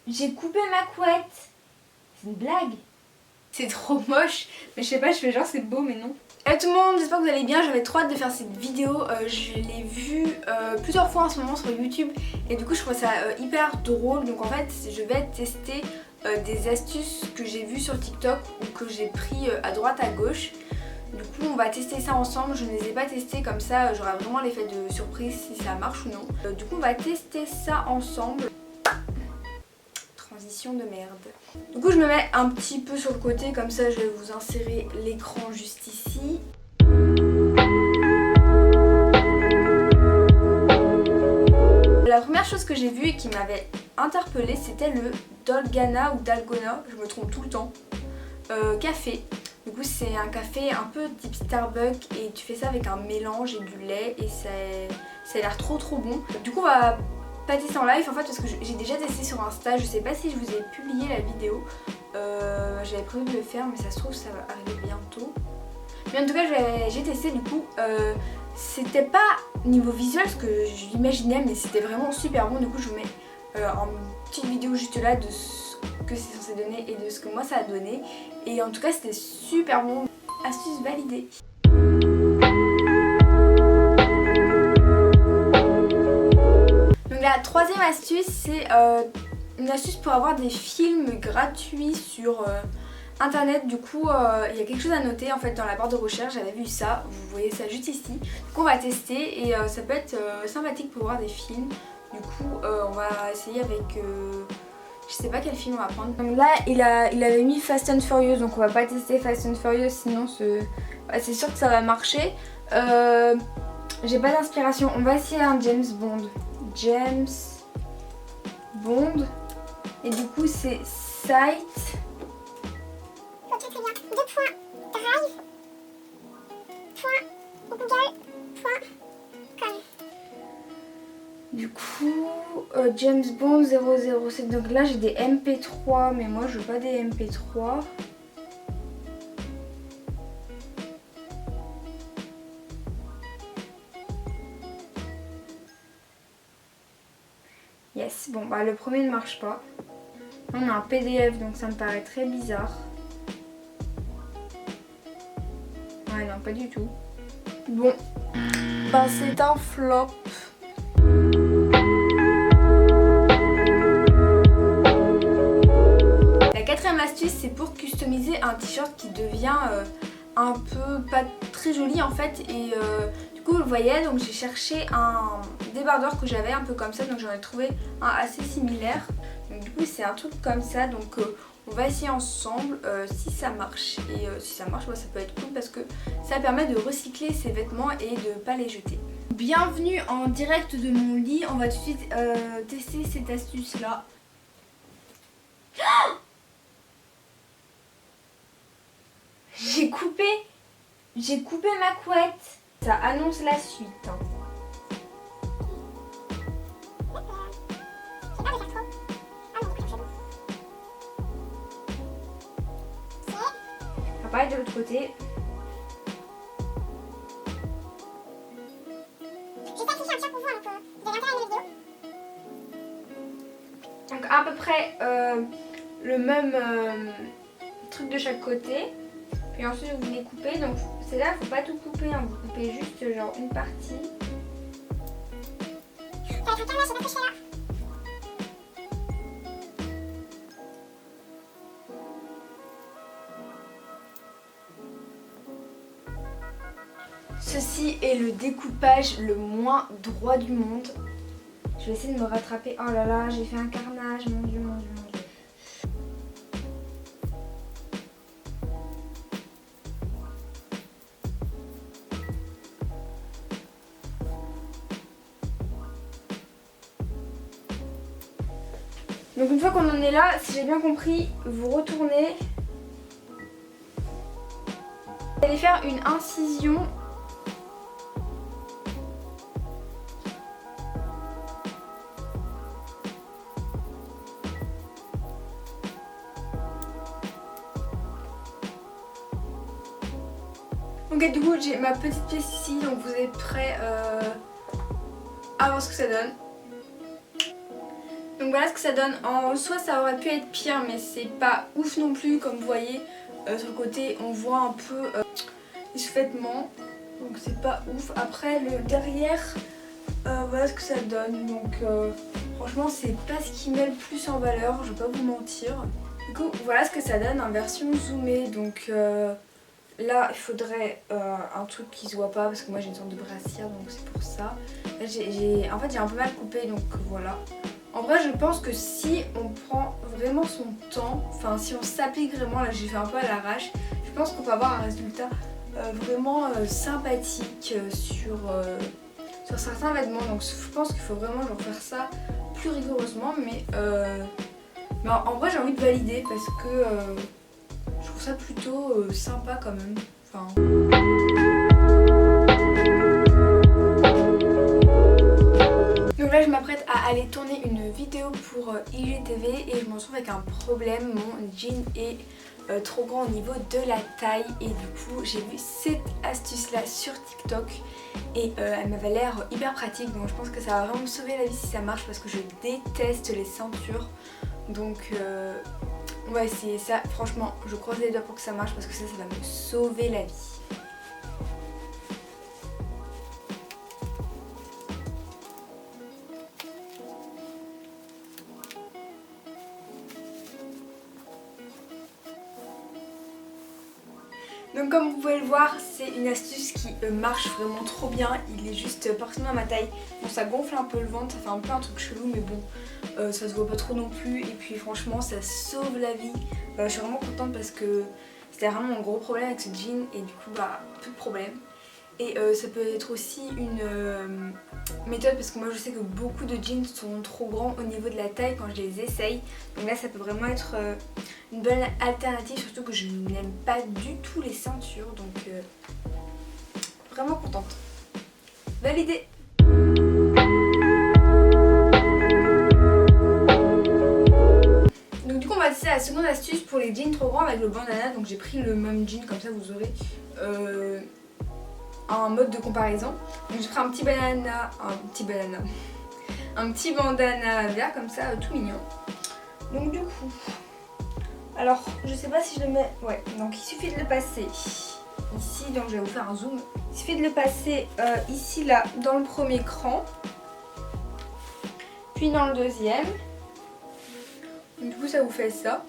J'ai coupé ma couette. C'est une blague. C'est trop moche. Mais je sais pas, je fais genre c'est beau mais non. Hey tout le monde, j'espère que vous allez bien. J'avais trop hâte de faire cette vidéo. Je l'ai vue plusieurs fois en ce moment sur YouTube. Et du coup je trouve ça hyper drôle. Donc en fait je vais tester des astuces que j'ai vues sur TikTok ou que j'ai pris à droite à gauche. Du coup on va tester ça ensemble. Je ne les ai pas testés comme ça. J'aurai vraiment l'effet de surprise si ça marche ou non. Du coup on va tester ça ensemble. Transition de merde. Du coup je me mets un petit peu sur le côté, comme ça je vais vous insérer l'écran juste ici. La première chose que j'ai vue et qui m'avait interpellée, c'était le Dalgona ou Dalgona, je me trompe tout le temps, café. Du coup c'est un café un peu type Starbucks et tu fais ça avec un mélange et du lait et ça a l'air trop bon. Du coup on va pas tester en live en fait parce que j'ai déjà testé sur Insta, je sais pas si je vous ai publié la vidéo, j'avais prévu de le faire mais ça se trouve ça va arriver bientôt. Mais en tout cas j'ai testé du coup, c'était pas niveau visuel ce que je l'imaginais mais c'était vraiment super bon. Du coup je vous mets une petite vidéo juste là de ce que c'est censé donner et de ce que moi ça a donné. Et en tout cas c'était super bon, astuce validée. La troisième astuce, c'est une astuce pour avoir des films gratuits sur internet. Du coup il y a quelque chose à noter en fait dans la barre de recherche, j'avais vu ça, vous voyez ça juste ici. Donc on va tester et ça peut être sympathique pour voir des films. Du coup on va essayer avec, je sais pas quel film on va prendre. Donc là il avait mis Fast and Furious, donc on va pas tester Fast and Furious sinon c'est sûr que ça va marcher. J'ai pas d'inspiration, on va essayer un James Bond. Et du coup c'est site. Ok très bien. 2 points drive. Point google.com. Du coup James Bond 007. Donc là j'ai des MP3 mais moi je veux pas des MP3. Yes, bon bah le premier ne marche pas. Là, on a un PDF donc ça me paraît très bizarre. Ouais non pas du tout. Bon, bah c'est un flop. La quatrième astuce c'est pour customiser un t-shirt qui devient un peu pas très joli en fait et du coup vous le voyez, donc j'ai cherché un débardeur que j'avais un peu comme ça, donc j'en ai trouvé un assez similaire. Donc du coup c'est un truc comme ça, donc on va essayer ensemble si ça marche. Et si ça marche, bah, ça peut être cool parce que ça permet de recycler ses vêtements et de pas les jeter. Bienvenue en direct de mon lit, on va tout de suite tester cette astuce là. J'ai coupé ma couette. Ça annonce la suite. Hein. On va parler de l'autre côté. Donc à peu près le même truc de chaque côté. Puis ensuite vous les coupez, donc c'est là, faut pas tout couper, hein. Vous coupez juste genre une partie. Ceci est le découpage le moins droit du monde. Je vais essayer de me rattraper. Oh là là, j'ai fait un carnage, mon dieu, mon dieu, mon dieu. Donc une fois qu'on en est là, si j'ai bien compris, vous retournez. Vous allez faire une incision. Ok, du coup j'ai ma petite pièce ici, donc vous êtes prêts à voir ce que ça donne. Donc Donc voilà ce que ça donne. En soi ça aurait pu être pire mais c'est pas ouf non plus. Comme vous voyez sur le côté on voit un peu les sous-vêtements. Donc c'est pas ouf. Après le derrière voilà ce que ça donne. Donc franchement c'est pas ce qui met le plus en valeur, je vais pas vous mentir. Du coup voilà ce que ça donne en version zoomée. Donc là il faudrait un truc qui se voit pas parce que moi j'ai une sorte de brassière donc c'est pour ça. Là, en fait j'ai un peu mal coupé donc voilà. En vrai je pense que si on prend vraiment son temps, enfin si on s'applique vraiment, là j'ai fait un peu à l'arrache, je pense qu'on peut avoir un résultat vraiment sympathique sur certains vêtements. Donc je pense qu'il faut vraiment genre faire ça plus rigoureusement mais en vrai j'ai envie de valider parce que je trouve ça plutôt sympa quand même. Enfin... Donc là je m'apprête à aller tourner une vidéo pour IGTV et je me retrouve avec un problème. Mon jean est trop grand au niveau de la taille et du coup j'ai vu cette astuce là sur TikTok et elle m'avait l'air hyper pratique, donc je pense que ça va vraiment me sauver la vie si ça marche parce que je déteste les ceintures. Donc on va essayer ça, franchement je croise les doigts pour que ça marche parce que ça va me sauver la vie. Donc comme vous pouvez le voir, c'est une astuce qui marche vraiment trop bien. Il est juste parfaitement à ma taille. Bon, ça gonfle un peu le ventre, ça fait un peu un truc chelou mais bon, ça se voit pas trop non plus. Et puis franchement ça sauve la vie. Je suis vraiment contente parce que c'était vraiment mon gros problème avec ce jean et du coup bah plus de problème. Et ça peut être aussi une méthode parce que moi je sais que beaucoup de jeans sont trop grands au niveau de la taille quand je les essaye. Donc là ça peut vraiment être une bonne alternative, surtout que je n'aime pas du tout les ceintures. Donc vraiment contente. Validé. Donc du coup on va passer à la seconde astuce pour les jeans trop grands avec le bandana. Donc j'ai pris le même jean, comme ça vous aurez un mode de comparaison. Donc j'ai pris un petit bandana vert comme ça, tout mignon. Donc du coup, alors je sais pas si je le mets, ouais, donc il suffit de le passer ici, donc je vais vous faire un zoom. Il suffit de le passer ici là dans le premier cran, puis dans le deuxième. Donc, du coup ça vous fait ça.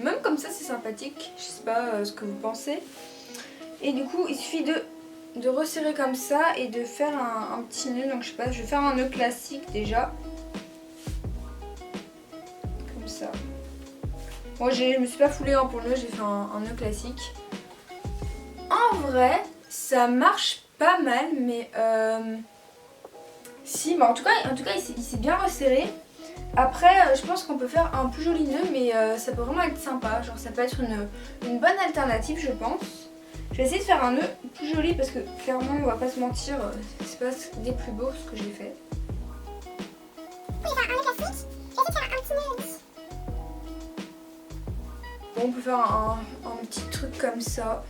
Même comme ça c'est sympathique, je sais pas ce que vous pensez. Et du coup il suffit de resserrer comme ça et de faire un petit nœud. Donc je sais pas, je vais faire un nœud classique déjà. Comme ça. Moi je me suis pas foulée pour le nœud, j'ai fait un nœud classique. En vrai, ça marche pas mal, mais si, mais en tout cas il s'est bien resserré. Après je pense qu'on peut faire un plus joli nœud, mais ça peut vraiment être sympa. Genre ça peut être une bonne alternative je pense. Je vais essayer de faire un nœud plus joli parce que clairement on va pas se mentir, c'est pas des plus beaux ce que j'ai fait. Oui, enfin, un nœud classique, je vais essayer de faire un petit nœud ici. Bon, on peut faire un petit truc comme ça.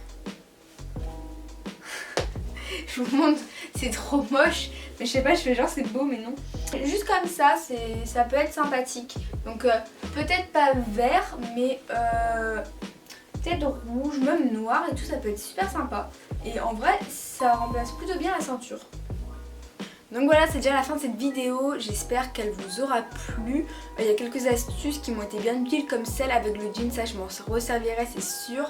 Je vous montre, c'est trop moche, mais je sais pas, je fais genre c'est beau mais non. Juste comme ça, ça peut être sympathique. Donc peut-être pas vert, mais peut-être rouge, même noir et tout, ça peut être super sympa. Et en vrai, ça remplace plutôt bien la ceinture. Donc voilà, c'est déjà la fin de cette vidéo, j'espère qu'elle vous aura plu. Il y a quelques astuces qui m'ont été bien utiles comme celle avec le jean, ça je m'en resservirai c'est sûr.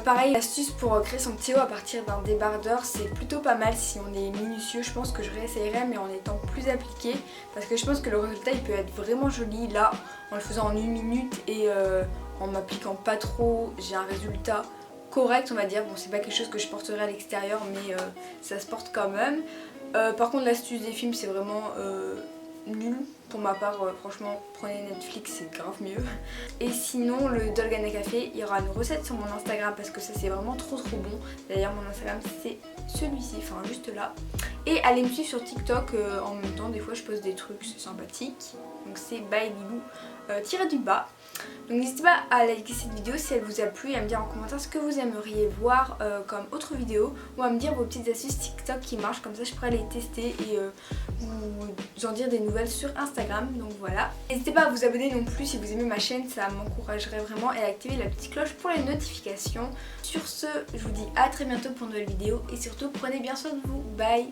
Pareil, l'astuce pour créer son petit haut à partir d'un débardeur, c'est plutôt pas mal si on est minutieux. Je pense que je réessayerai mais en étant plus appliqué parce que je pense que le résultat il peut être vraiment joli là en le faisant en 1 minute et en m'appliquant pas trop, j'ai un résultat correct on va dire. Bon c'est pas quelque chose que je porterai à l'extérieur mais ça se porte quand même. Par contre l'astuce des films c'est vraiment nul pour ma part, franchement prenez Netflix c'est grave mieux. Et sinon le Dolgana Café, il y aura une recette sur mon Instagram parce que ça c'est vraiment trop bon. D'ailleurs mon Instagram c'est celui-ci, enfin juste là. Et allez me suivre sur TikTok en même temps, des fois je poste des trucs, c'est sympathique. Donc c'est bylilou tiré du bas. Donc n'hésitez pas à liker cette vidéo si elle vous a plu et à me dire en commentaire ce que vous aimeriez voir comme autre vidéo ou à me dire vos petites astuces TikTok qui marchent, comme ça je pourrais les tester et vous en dire des nouvelles sur Instagram, donc voilà. N'hésitez pas à vous abonner non plus si vous aimez ma chaîne, ça m'encouragerait vraiment, et à activer la petite cloche pour les notifications. Sur ce, je vous dis à très bientôt pour une nouvelle vidéo et surtout prenez bien soin de vous, bye.